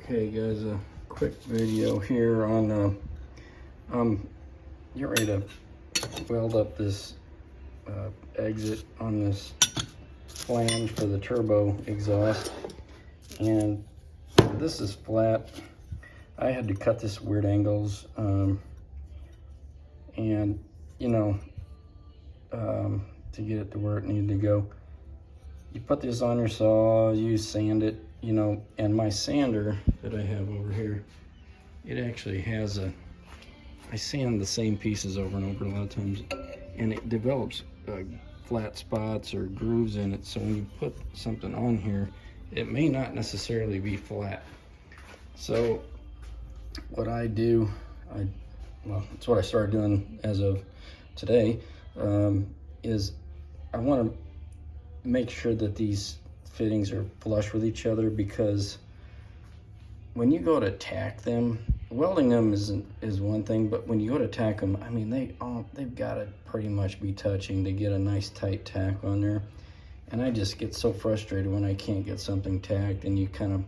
Hey guys, a quick video here on get ready to weld up this exit on this flange for the turbo exhaust, and this is flat. I had to cut this weird angles, and you know, to get it to where it needed to go. You put this on your saw, you sand it, you know, and my sander that I have over here, it actually has I sand the same pieces over and over a lot of times, and it develops flat spots or grooves in it. So when you put something on here, it may not necessarily be flat. So what I do, well, it's what I started doing as of today, is I want to make sure that these fittings are flush with each other, because when you go to tack them, welding them is one thing, but when you go to tack them, I mean, they've got to pretty much be touching to get a nice tight tack on there. And I just get so frustrated when I can't get something tacked and you kind of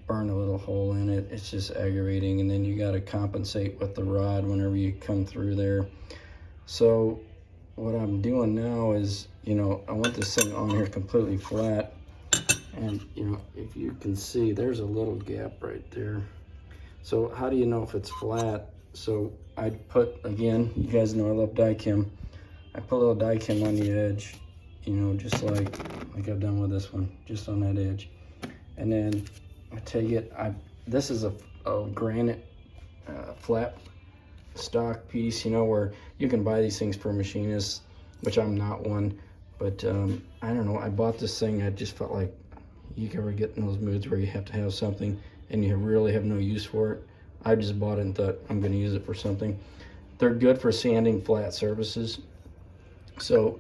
burn a little hole in it. It's just aggravating, and then you got to compensate with the rod whenever you come through there. So what I'm doing now is, you know, I want this thing on here completely flat, and you know, if you can see, there's a little gap right there. So how do you know if it's flat? So I put, again, you guys know I love die-chem. I put a little die-chem on the edge, you know, just like I've done with this one, just on that edge. And then I take it, this is a granite flat stock piece, you know, where you can buy these things for machinists, which I'm not one, but I don't know, I bought this thing. I just felt like, you can ever get in those moods where you have to have something and you really have no use for it. I just bought it and thought I'm going to use it for something. They're good for sanding flat surfaces. So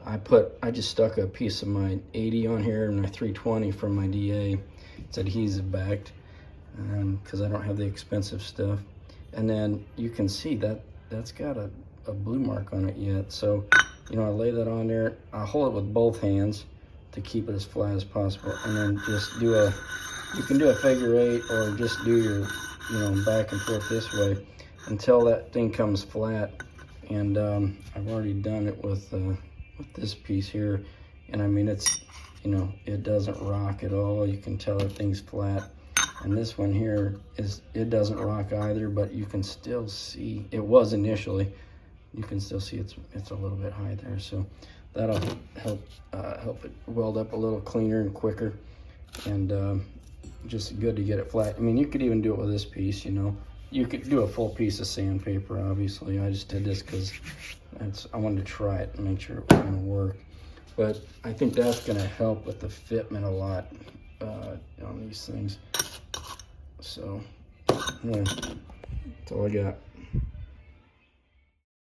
I just stuck a piece of my 80 on here and my 320 from my DA. It's adhesive backed, because I don't have the expensive stuff. And then you can see that that's got a blue mark on it yet. So, you know, I lay that on there. I hold it with both hands to keep it as flat as possible, and then just you can do a figure 8 or just do your, you know, back and forth this way until that thing comes flat. And I've already done it with this piece here, and I mean, it's, you know, it doesn't rock at all. You can tell that thing's flat. And this one here it doesn't rock either, but you can still see, it was initially, you can still see it's a little bit high there. So that'll help it weld up a little cleaner and quicker, and just good to get it flat. I mean, you could even do it with this piece, you know. You could do a full piece of sandpaper, obviously. I just did this because I wanted to try it and make sure it was going to work. But I think that's going to help with the fitment a lot on these things. So, yeah, that's all I got.